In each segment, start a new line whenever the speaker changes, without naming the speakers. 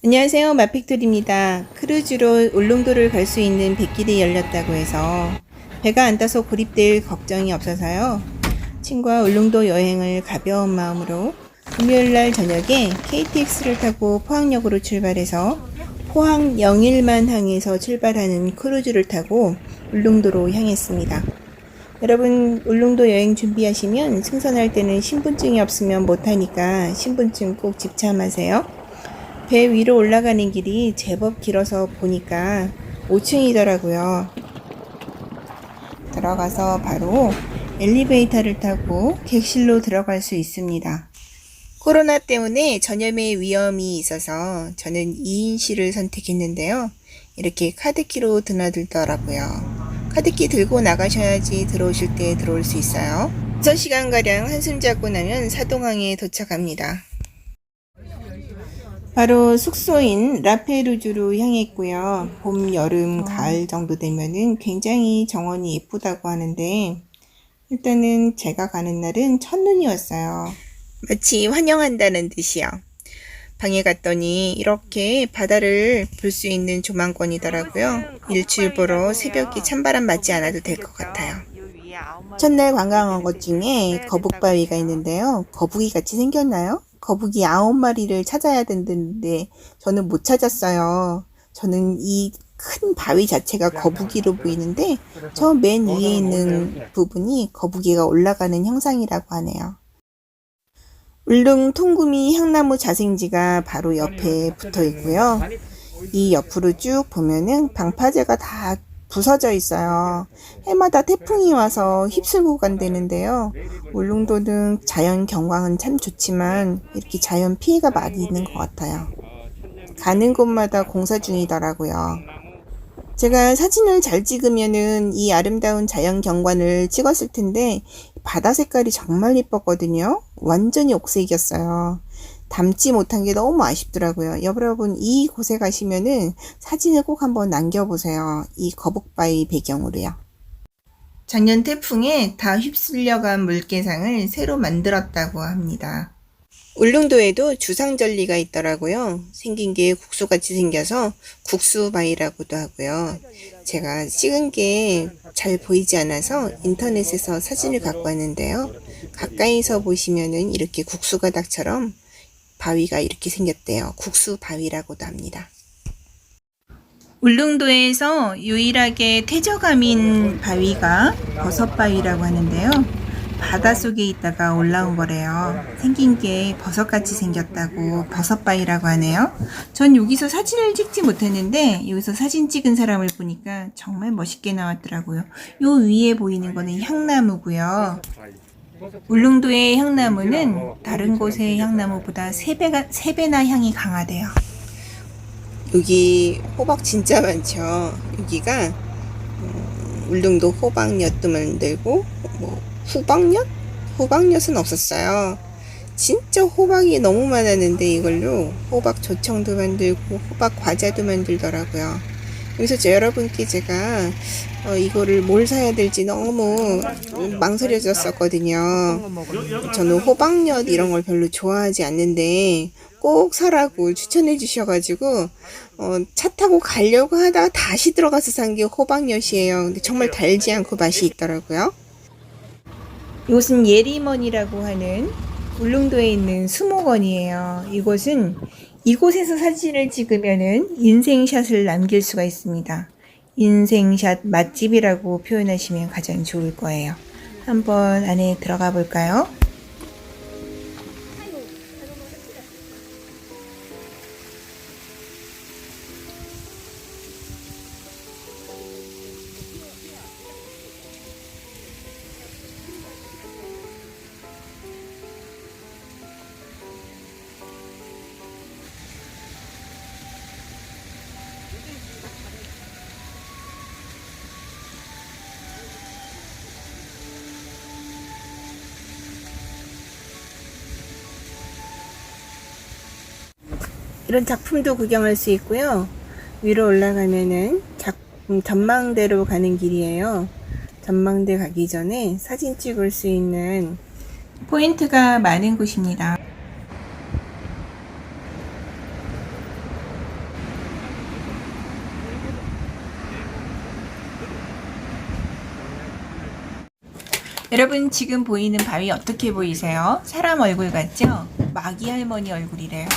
안녕하세요. 마픽토리입니다. 크루즈로 울릉도를 갈 수 있는 뱃길이 열렸다고 해서 배가 안 타서 고립될 걱정이 없어서요. 친구와 울릉도 여행을 가벼운 마음으로 금요일날 저녁에 KTX를 타고 포항역으로 출발해서 포항 영일만 항에서 출발하는 크루즈를 타고 울릉도로 향했습니다. 여러분 울릉도 여행 준비하시면 승선할 때는 신분증이 없으면 못하니까 신분증 꼭 집참하세요. 배 위로 올라가는 길이 제법 길어서 보니까 5층이더라고요. 들어가서 바로 엘리베이터를 타고 객실로 들어갈 수 있습니다. 코로나 때문에 전염의 위험이 있어서 저는 2인실을 선택했는데요. 이렇게 카드키로 드나들더라고요. 카드키 들고 나가셔야지 들어오실 때 들어올 수 있어요. 6시간가량 한숨 자고 나면 사동항에 도착합니다. 바로 숙소인 라페루즈로 향했고요. 봄, 여름, 가을 정도 되면은 굉장히 정원이 예쁘다고 하는데 일단은 제가 가는 날은 첫눈이 왔어요. 마치 환영한다는 뜻이요. 방에 갔더니 이렇게 바다를 볼 수 있는 조망권이더라고요. 일출 보러 새벽에 찬바람 맞지 않아도 될 것 같아요. 첫날 관광한 것 중에 거북바위가 있는데요. 거북이 같이 생겼나요? 거북이 9마리를 찾아야 된다는데 저는 못 찾았어요. 저는 이 큰 바위 자체가 거북이로 보이는데 저 맨 위에 있는 부분이 거북이가 올라가는 형상이라고 하네요. 울릉 통구미 향나무 자생지가 바로 옆에 붙어 있고요. 이 옆으로 쭉 보면은 방파제가 다 부서져 있어요. 해마다 태풍이 와서 휩쓸고 간다는데요. 울릉도는 자연 경관은 참 좋지만 이렇게 자연 피해가 많이 있는 것 같아요. 가는 곳마다 공사 중이더라고요. 제가 사진을 잘 찍으면은 이 아름다운 자연 경관을 찍었을 텐데 바다 색깔이 정말 예뻤거든요. 완전히 옥색이었어요. 담지 못한 게 너무 아쉽더라고요. 여러분 이곳에 가시면은 사진을 꼭 한번 남겨보세요. 이 거북바위 배경으로요. 작년 태풍에 다 휩쓸려간 물개상을 새로 만들었다고 합니다. 울릉도에도 주상절리가 있더라고요. 생긴 게 국수같이 생겨서 국수바위라고도 하고요. 제가 찍은 게 잘 보이지 않아서 인터넷에서 사진을 갖고 왔는데요. 가까이서 보시면은 이렇게 국수가닥처럼 바위가 이렇게 생겼대요. 국수바위라고도 합니다. 울릉도에서 유일하게 퇴적암인 바위가 버섯바위라고 하는데요. 바닷속에 있다가 올라온 거래요. 생긴 게 버섯같이 생겼다고 버섯바위라고 하네요. 전 여기서 사진을 찍지 못했는데 여기서 사진 찍은 사람을 보니까 정말 멋있게 나왔더라고요. 요 위에 보이는 거는 향나무고요. 울릉도의 향나무는 다른 곳의 향나무보다 3배나 향이 강하대요. 여기 호박 진짜 많죠. 여기가 울릉도 호박엿도 만들고 후박엿? 후박엿은 없었어요. 진짜 호박이 너무 많았는데 이걸로 호박 조청도 만들고 호박 과자도 만들더라고요. 그래서 여러분께 제가 이거를 뭘 사야 될지 너무 망설여졌었거든요. 저는 호박엿 이런 걸 별로 좋아하지 않는데 꼭 사라고 추천해 주셔가지고 차 타고 가려고 하다가 다시 들어가서 산 게 호박엿이에요. 근데 정말 달지 않고 맛이 있더라고요. 이곳은 예리먼이라고 하는 울릉도에 있는 수목원이에요. 이곳에서 사진을 찍으면은 인생샷을 남길 수가 있습니다. 인생샷 맛집이라고 표현하시면 가장 좋을 거예요. 한번 안에 들어가 볼까요? 이런 작품도 구경할 수 있고요. 위로 올라가면은 전망대로 가는 길이에요. 전망대 가기 전에 사진 찍을 수 있는 포인트가 많은 곳입니다. 여러분 지금 보이는 바위 어떻게 보이세요? 사람 얼굴 같죠? 마기 할머니 얼굴이래요.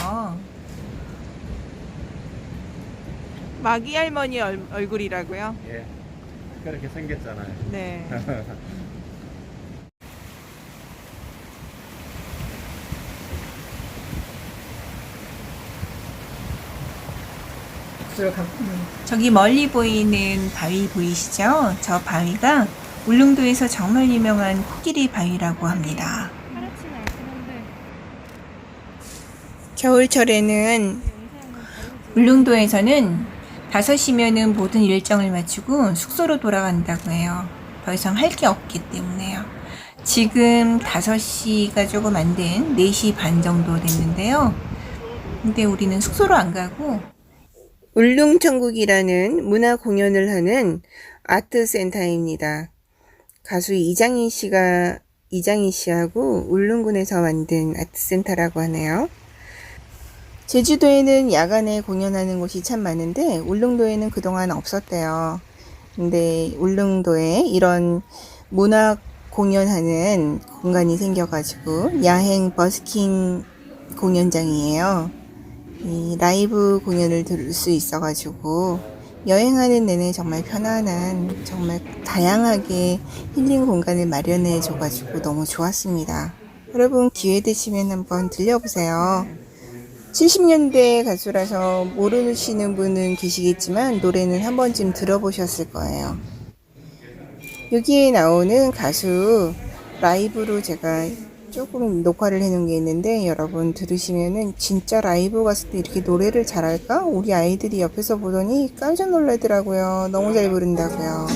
마기 할머니 얼굴이라고요?
예, 그렇게 생겼잖아요.
네. 저기 멀리 보이는 바위 보이시죠? 저 바위가 울릉도에서 정말 유명한 코끼리 바위라고 합니다. 겨울철에는 울릉도에서는 5시면은 모든 일정을 마치고 숙소로 돌아간다고 해요. 더 이상 할 게 없기 때문에요. 지금 5시가 조금 안 된 4시 반 정도 됐는데요. 근데 우리는 숙소로 안 가고 울릉천국이라는 문화 공연을 하는 아트센터입니다. 가수 이장희 씨하고 울릉군에서 만든 아트센터라고 하네요. 제주도에는 야간에 공연하는 곳이 참 많은데 울릉도에는 그동안 없었대요. 근데 울릉도에 이런 문화 공연하는 공간이 생겨가지고 야행 버스킹 공연장이에요. 이 라이브 공연을 들을 수 있어가지고 여행하는 내내 정말 편안한, 정말 다양하게 힐링 공간을 마련해 줘가지고 너무 좋았습니다. 여러분 기회 되시면 한번 들려보세요. 70년대 가수라서 모르시는 분은 계시겠지만 노래는 한 번쯤 들어보셨을 거예요. 여기에 나오는 가수 라이브로 제가 조금 녹화를 해놓은 게 있는데 여러분 들으시면은 진짜 라이브 갔을 때 이렇게 노래를 잘할까? 우리 아이들이 옆에서 보더니 깜짝 놀라더라고요. 너무 잘 부른다고요.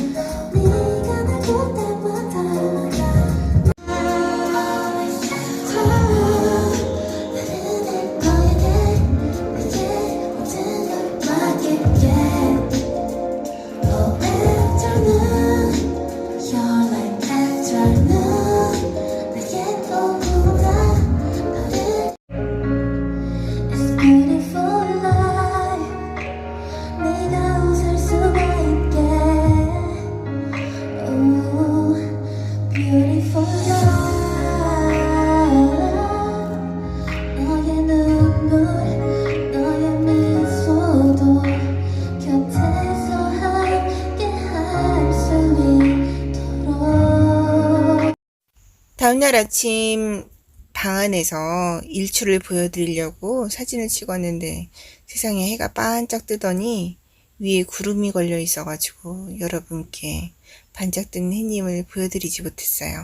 다음날 아침 방 안에서 일출을 보여드리려고 사진을 찍었는데 세상에 해가 반짝 뜨더니 위에 구름이 걸려 있어가지고 여러분께 반짝 뜬 해님을 보여드리지 못했어요.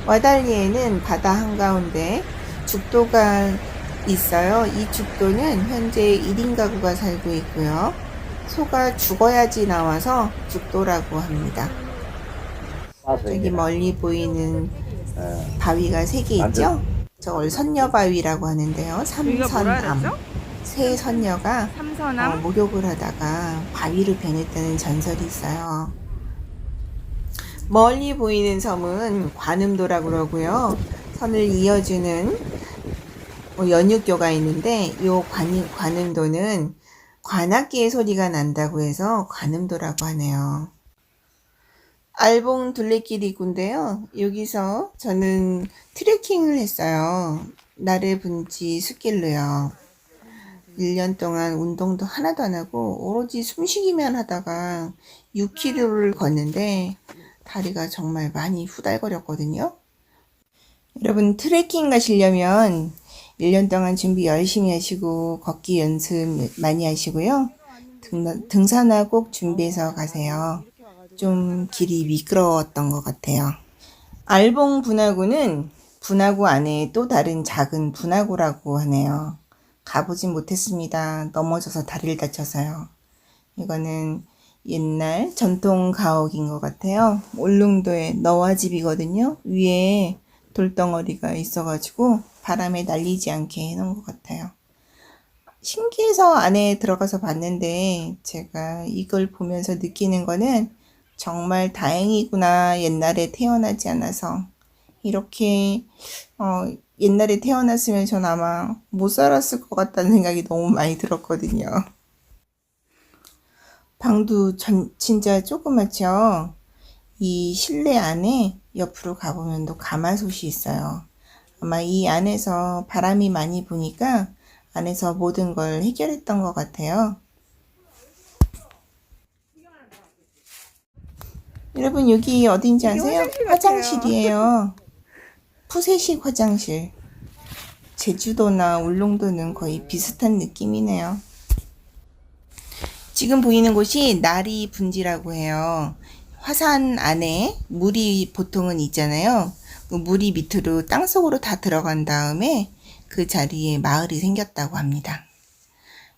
와달리에는 바다 한가운데 죽도가 있어요. 이 죽도는 현재 1인 가구가 살고 있고요. 소가 죽어야지 나와서 죽도라고 합니다. 저기 멀리 보이는 바위가 3개 있죠? 저걸 선녀바위라고 하는데요. 삼선암. 새 선녀가 목욕을 하다가 바위로 변했다는 전설이 있어요. 멀리 보이는 섬은 관음도라고 그러고요. 선을 이어주는 연육교가 있는데 이 관음도는 관악기의 소리가 난다고 해서 관음도라고 하네요. 알봉 둘레길이군데요. 여기서 저는 트레킹을 했어요. 나래분지 숲길로요. 1년 동안 운동도 하나도 안 하고 오로지 숨쉬기만 하다가 6km를 걷는데 다리가 정말 많이 후달거렸거든요. 여러분 트레킹 가시려면 1년 동안 준비 열심히 하시고 걷기 연습 많이 하시고요. 등산화 꼭 준비해서 가세요. 좀 길이 미끄러웠던 것 같아요. 알봉 분화구는 분화구 안에 또 다른 작은 분화구라고 하네요. 가보진 못했습니다. 넘어져서 다리를 다쳐서요. 이거는 옛날 전통 가옥인 것 같아요. 울릉도의 너와집이거든요. 위에 돌덩어리가 있어가지고 바람에 날리지 않게 해놓은 것 같아요. 신기해서 안에 들어가서 봤는데 제가 이걸 보면서 느끼는 거는 정말 다행이구나. 옛날에 태어나지 않아서. 이렇게 옛날에 태어났으면 전 아마 못 살았을 것 같다는 생각이 너무 많이 들었거든요. 방도 진짜 조그맣죠. 이 실내 안에 옆으로 가보면 또 가마솥이 있어요. 아마 이 안에서 바람이 많이 부니까 안에서 모든 걸 해결했던 것 같아요. 여러분 여기 어딘지 아세요? 화장실이에요. 푸세식 화장실. 제주도나 울릉도는 거의 비슷한 느낌이네요. 지금 보이는 곳이 나리 분지라고 해요. 화산 안에 물이 보통은 있잖아요. 그 물이 밑으로 땅속으로 다 들어간 다음에 그 자리에 마을이 생겼다고 합니다.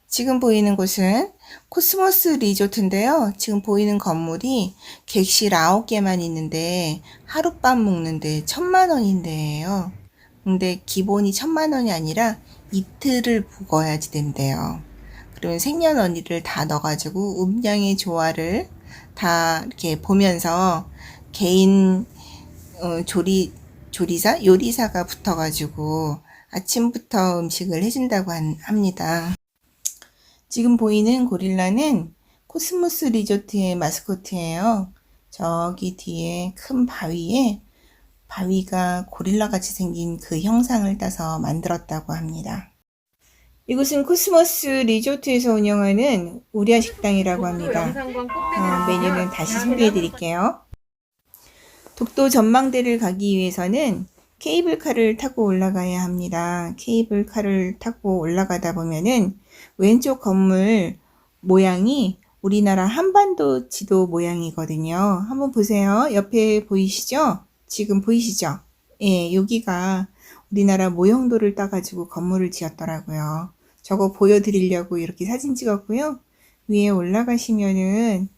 지금 보이는 곳은 코스모스 리조트인데요. 지금 보이는 건물이 객실 9개만 있는데 하룻밤 묵는데 1,000,000원인데요. 근데 기본이 1,000,000원이 아니라 이틀을 묵어야지 된대요. 그러면 생년월일을 다 넣어가지고 음양의 조화를 다 이렇게 보면서 개인 요리사가 붙어가지고 아침부터 음식을 해준다고 합니다. 지금 보이는 고릴라는 코스모스 리조트의 마스코트예요. 저기 뒤에 큰 바위가 고릴라 같이 생긴 그 형상을 따서 만들었다고 합니다. 이곳은 코스모스 리조트에서 운영하는 우리아 식당이라고 합니다. 메뉴는 다시 소개해 드릴게요. 독도 전망대를 가기 위해서는 케이블카를 타고 올라가야 합니다. 케이블카를 타고 올라가다 보면은 왼쪽 건물 모양이 우리나라 한반도 지도 모양이거든요. 한번 보세요. 옆에 보이시죠? 지금 보이시죠? 예, 여기가 우리나라 모형도를 따가지고 건물을 지었더라고요. 저거 보여드리려고 이렇게 사진 찍었고요. 위에 올라가시면은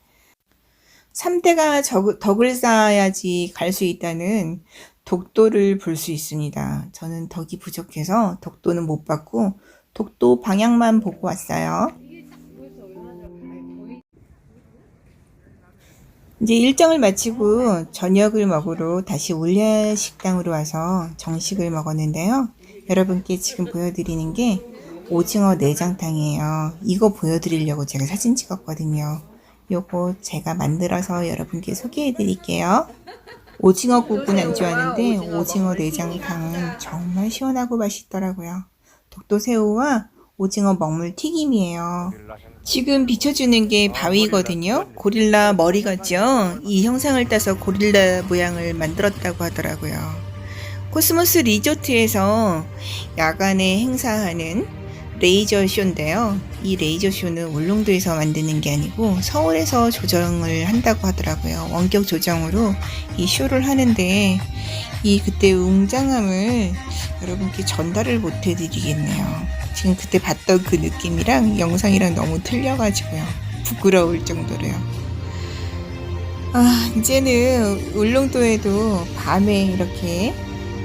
3대가 덕을 쌓아야지 갈 수 있다는 독도를 볼 수 있습니다. 저는 덕이 부족해서 독도는 못 봤고 독도 방향만 보고 왔어요. 이제 일정을 마치고 저녁을 먹으러 다시 울야 식당으로 와서 정식을 먹었는데요. 여러분께 지금 보여드리는 게 오징어 내장탕이에요. 이거 보여드리려고 제가 사진 찍었거든요. 요거 제가 만들어서 여러분께 소개해 드릴게요. 오징어국은 안 좋아하는데 오징어 내장탕은 정말 시원하고 맛있더라고요. 독도새우와 오징어 먹물 튀김이에요. 지금 비춰주는 게 바위거든요. 고릴라 머리 같죠? 이 형상을 따서 고릴라 모양을 만들었다고 하더라고요. 코스모스 리조트에서 야간에 행사하는 레이저 쇼인데요. 이 레이저 쇼는 울릉도에서 만드는 게 아니고 서울에서 조정을 한다고 하더라고요. 원격 조정으로 이 쇼를 하는데 그때 웅장함을 여러분께 전달을 못 해드리겠네요. 지금 그때 봤던 그 느낌이랑 영상이랑 너무 틀려가지고요. 부끄러울 정도로요. 이제는 울릉도에도 밤에 이렇게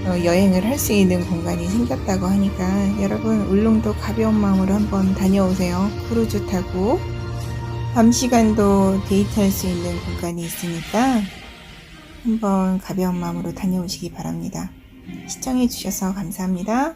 여행을 할 수 있는 공간이 생겼다고 하니까 여러분 울릉도 가벼운 마음으로 한번 다녀오세요. 크루즈 타고 밤 시간도 데이트할 수 있는 공간이 있으니까 한번 가벼운 마음으로 다녀오시기 바랍니다. 시청해 주셔서 감사합니다.